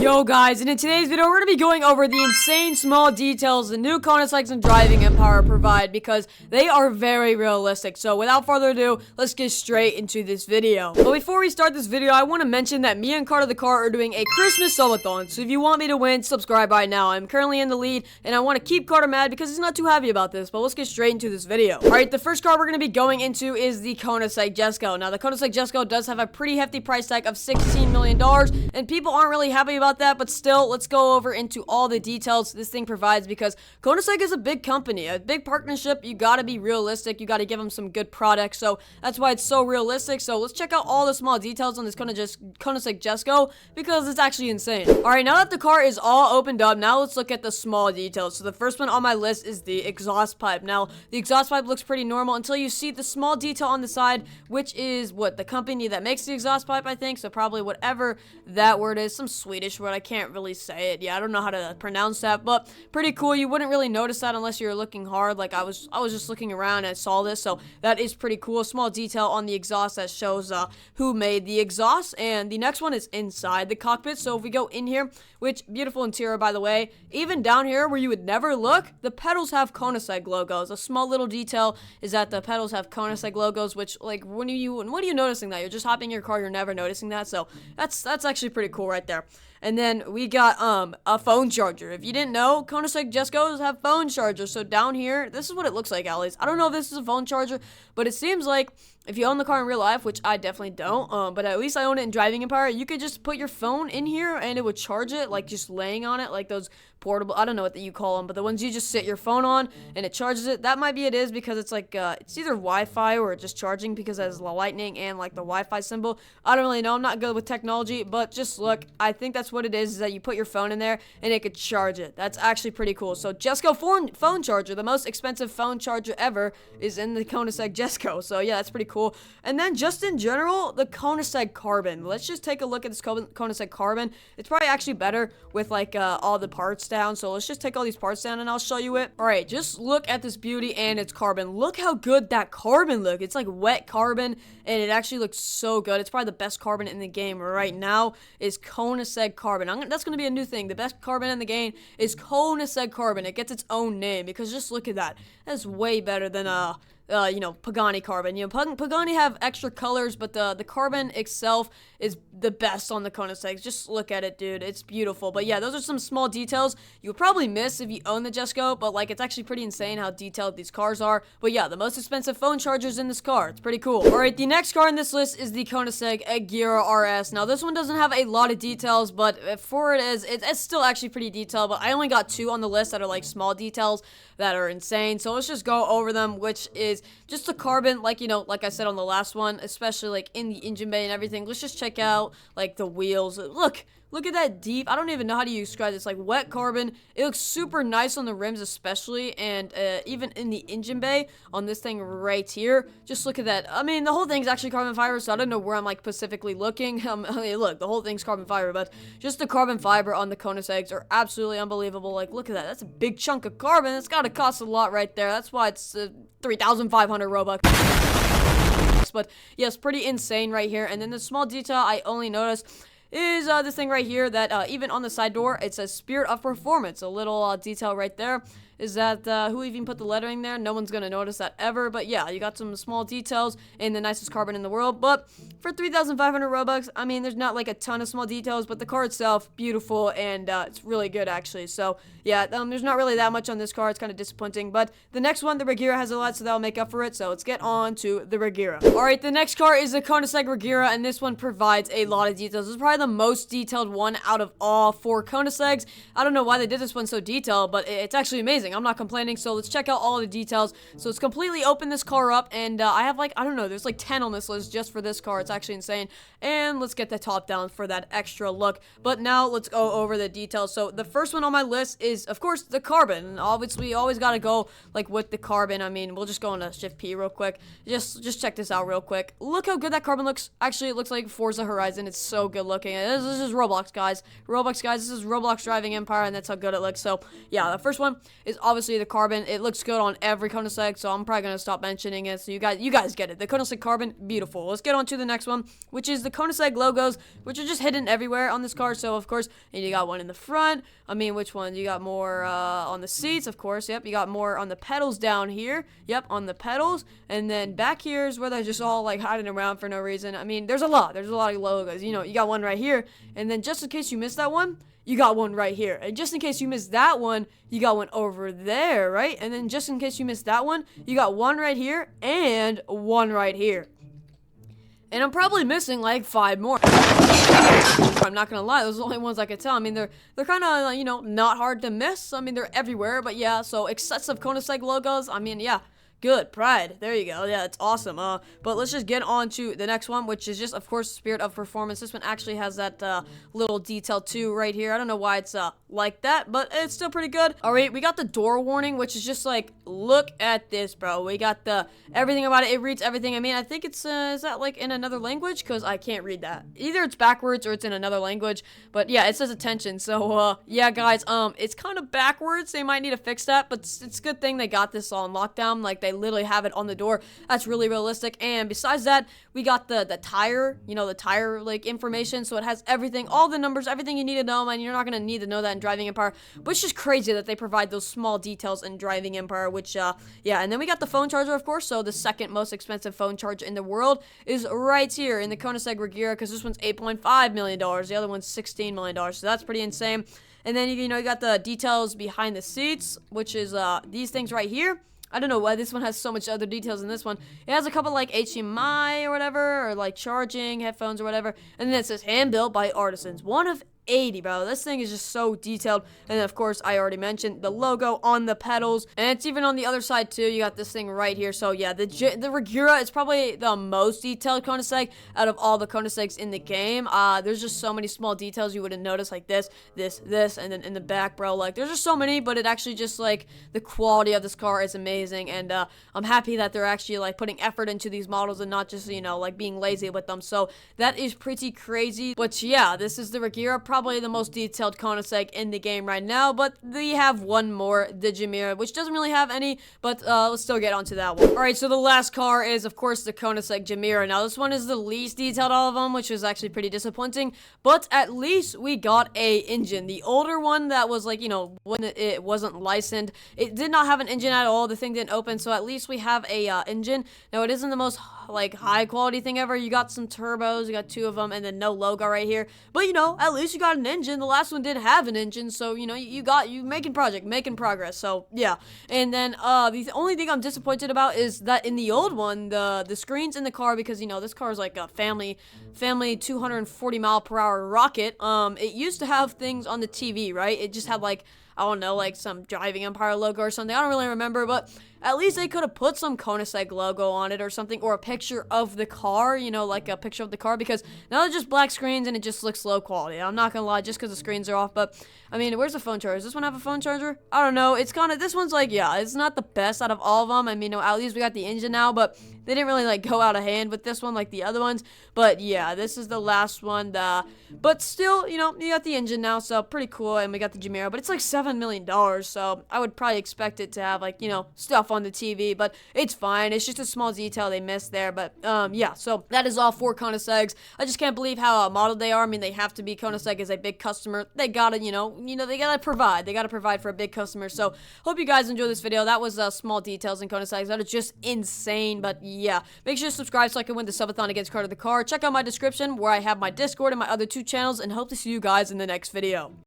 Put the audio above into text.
Yo guys, and in today's video we're going to be going over the insane small details the new Koenigsegg and Driving Empire provide because they are very realistic. So without further ado, let's get straight into this video. But before we start this video, I want to mention that me and Carter the Car are doing a Christmas subathon. So if you want me to win, subscribe right now. I'm currently in the lead and I want to keep Carter mad because he's not too happy about this. But let's get straight into this video. Alright, the first car we're going to be going into is the Koenigsegg Jesko. Now the Koenigsegg Jesko does have a pretty hefty price tag of $16 million and people aren't really happy about that, but still, let's go over into all the details this thing provides because Koenigsegg is a big company, a big partnership. You gotta be realistic, you gotta give them some good products, so that's why it's so realistic. So let's check out all the small details on this Koenigsegg Jesko because it's actually insane. Alright, now that the car is all opened up, now let's look at the small details. So the first one on my list is the exhaust pipe. Now, the exhaust pipe looks pretty normal until you see the small detail on the side, which is what the company that makes the exhaust pipe, I think, so probably whatever that word is, some Swedish word, I can't really say it. Yeah, I don't know how to pronounce that, but pretty cool. You wouldn't really notice that unless you're looking hard. Like I was just looking around and I saw this, so that is pretty cool. Small detail on the exhaust that shows who made the exhaust. And the next one is inside the cockpit. So if we go in here, which beautiful interior by the way, even down here where you would never look, the pedals have Koenigsegg logos. A small little detail is that the pedals have Koenigsegg logos, which like when are you noticing that? You're just hopping in your car, you're never noticing that. So that's actually pretty cool right there. And then we got a phone charger. If you didn't know, Koenigsegg Jeskos have phone chargers. So down here, this is what it looks like at least. I don't know if this is a phone charger, but it seems like if you own the car in real life, which I definitely don't, but at least I own it in Driving Empire, you could just put your phone in here and it would charge it, like just laying on it, like those portable, I don't know what you call them, but the ones you just sit your phone on and it charges it. That might be it is because it's like, it's either Wi-Fi or just charging because it has the lightning and like the Wi-Fi symbol. I don't really know. I'm not good with technology, but just look, I think that's what it is that you put your phone in there and it could charge it. That's actually pretty cool. So Jesko phone charger, the most expensive phone charger ever, is in the Koenigsegg Jesko. So yeah, that's pretty cool. And then just in general, the Koenigsegg Carbon. Let's just take a look at this Koenigsegg Carbon. It's probably actually better with like all the parts down. So let's just take all these parts down and I'll show you it. All right, just look at this beauty and its carbon. Look how good that carbon look. It's like wet carbon and it actually looks so good. It's probably the best carbon in the game right now is Koenigsegg Carbon. That's going to be a new thing. The best carbon in the game is Koenigsegg Carbon. It gets its own name because just look at that. That's way better than you know, Pagani Carbon. You know, Pagani have extra colors, but the carbon itself is the best on the Koenigsegg. Just look at it, dude. It's beautiful. But yeah, those are some small details you would probably miss if you own the Jesko, but like it's actually pretty insane how detailed these cars are. But yeah, the most expensive phone chargers in this car. It's pretty cool. All right, the next car in this list is the Koenigsegg Agera RS. Now, this one doesn't have a lot of details, but for it is, it's still actually pretty detailed, but I only got two on the list that are like small details that are insane. So let's just go over them, which is just the carbon, like, you know, like I said on the last one, especially like in the engine bay and everything. Let's just check out like the wheels. Look at that deep. I don't even know how to describe this. Like wet carbon. It looks super nice on the rims especially, and even in the engine bay on this thing right here. Just look at that. I mean, the whole thing's actually carbon fiber, so I don't know where I'm like specifically looking. I mean, look, the whole thing's carbon fiber, but just the carbon fiber on the Koenigseggs are absolutely unbelievable. Like, look at that. That's a big chunk of carbon. It's got to cost a lot right there. That's why it's 3,500 Robux. But yes, pretty insane right here. And then the small detail I only noticed is this thing right here that even on the side door it says Spirit of Performance. A little detail right there is that who even put the lettering there? No one's gonna notice that ever, but yeah, you got some small details in the nicest carbon in the world. But for 3,500 Robux, I mean, there's not like a ton of small details, but the car itself, beautiful, and it's really good actually. So yeah, there's not really that much on this car. It's kind of disappointing, but the next one, the Regera, has a lot, so that'll make up for it. So let's get on to the Regera. All right, the next car is the Koenigsegg Regera, and this one provides a lot of details. This is probably the most detailed one out of all four Koenigseggs. I don't know why they did this one so detailed, but it's actually amazing. I'm not complaining. So let's check out all the details. So it's completely open this car up, and I have like, I don't know, there's like 10 on this list just for this car. It's actually insane. And let's get the top down for that extra look. But now let's go over the details. So the first one on my list is, of course, the carbon. Obviously, you always got to go like with the carbon. I mean, we'll just go into Shift P real quick. Just check this out real quick. Look how good that carbon looks. Actually, it looks like Forza Horizon. It's so good looking. This is Roblox, guys. This is Roblox Driving Empire, and that's how good it looks. So yeah, the first one is obviously the carbon. It looks good on every Koenigsegg, so I'm probably gonna stop mentioning it. So you guys get it. The Koenigsegg carbon, beautiful. Let's get on to the next one, which is the Koenigsegg logos, which are just hidden everywhere on this car. So of course, and you got one in the front. I mean, which one? You got more on the seats, of course. Yep, you got more on the pedals down here. Yep, on the pedals, and then back here is where they're just all like hiding around for no reason. I mean, there's a lot of logos. You know, you got one right here, and then just in case you missed that one, you got one right here. And just in case you missed that one, you got one over there, right? And then just in case you missed that one, you got one right here and one right here. And I'm probably missing like 5 more. I'm not gonna lie, those are the only ones I could tell. I mean, they're kind of, you know, not hard to miss. I mean, they're everywhere, but yeah, so excessive Koenigsegg logos. I mean, yeah. Good, pride. There you go. Yeah, it's awesome. But let's just get on to the next one, which is just, of course, Spirit of Performance. This one actually has that little detail too right here. I don't know why it's like that, but it's still pretty good. All right, we got the door warning, which is just like, look at this, bro. We got the everything about it. It reads everything. I mean, I think it's is that like in another language? Because I can't read that. Either it's backwards or it's in another language. But yeah, it says attention. So yeah, guys, it's kind of backwards. They might need to fix that, but it's a good thing they got this on lockdown. Like they literally have it on the door. That's really realistic. And besides that, we got the tire, you know, the tire like information. So it has everything, all the numbers, everything you need to know. Man, you're not gonna need to know that in Driving Empire, but it's just crazy that they provide those small details in Driving Empire. Which yeah, and then we got the phone charger, of course. So the second most expensive phone charger in the world is right here in the Koenigsegg Regera, because this one's $8.5 million. The other one's $16 million. So that's pretty insane. And then you know, you got the details behind the seats, which is these things right here. I don't know why this one has so much other details than this one. It has a couple like HDMI or whatever, or like charging headphones or whatever. And then it says hand built by artisans. One of 80, bro. This thing is just so detailed. And then, of course, I already mentioned the logo on the pedals, and it's even on the other side too. You got this thing right here. So yeah, the Regera is probably the most detailed Koenigsegg out of all the Koenigsegg's in the game. There's just so many small details you wouldn't notice, like this, and then in the back, bro. Like there's just so many, but it actually just like the quality of this car is amazing, and I'm happy that they're actually like putting effort into these models and not just, you know, like being lazy with them. So that is pretty crazy. But yeah, this is the Regera, probably the most detailed Koenigsegg in the game right now, but they have one more, the Gemira, which doesn't really have any, but let's still get onto that one. Alright, so the last car is, of course, the Koenigsegg Gemira. Now, this one is the least detailed out of them, which is actually pretty disappointing, but at least we got a engine. The older one that was, like, you know, when it wasn't licensed, it did not have an engine at all. The thing didn't open, so at least we have a engine. Now, it isn't the most, like, high-quality thing ever. You got some turbos, you got 2 of them, and then no logo right here, but, you know, at least you got an engine. The last one didn't have an engine, so you know you making progress. So yeah, and then the only thing I'm disappointed about is that in the old one, the screens in the car, because you know this car is like a family 240-mile-per-hour rocket. It used to have things on the TV, right? It just had like, I don't know, like some Driving Empire logo or something. I don't really remember, but at least they could have put some Koenigsegg logo on it or something, or a picture of the car, you know, like a picture of the car, because now they're just black screens and it just looks low quality. I'm not gonna lie, just because the screens are off. But I mean, where's the phone charger? Does this one have a phone charger? I don't know. It's kind of, this one's like, yeah, it's not the best out of all of them. I mean, you know, at least we got the engine now, but they didn't really like go out of hand with this one like the other ones. But yeah, this is the last one. But still, you know, you got the engine now, so pretty cool. And we got the Gemira, but it's like $7 million, so I would probably expect it to have like, you know, stuff on the TV, but it's fine. It's just a small detail they missed there. But yeah, so that is all 4 Koenigsegg's. I just can't believe how modeled they are. I mean, they have to be. Koenigsegg is a big customer. They gotta, you know, they gotta provide. They gotta provide for a big customer. So hope you guys enjoyed this video. That was small details in Koenigsegg. That is just insane. But yeah, make sure to subscribe so I can win the subathon against Card of the Car. Check out my description where I have my Discord and my other 2 channels, and hope to see you guys in the next video.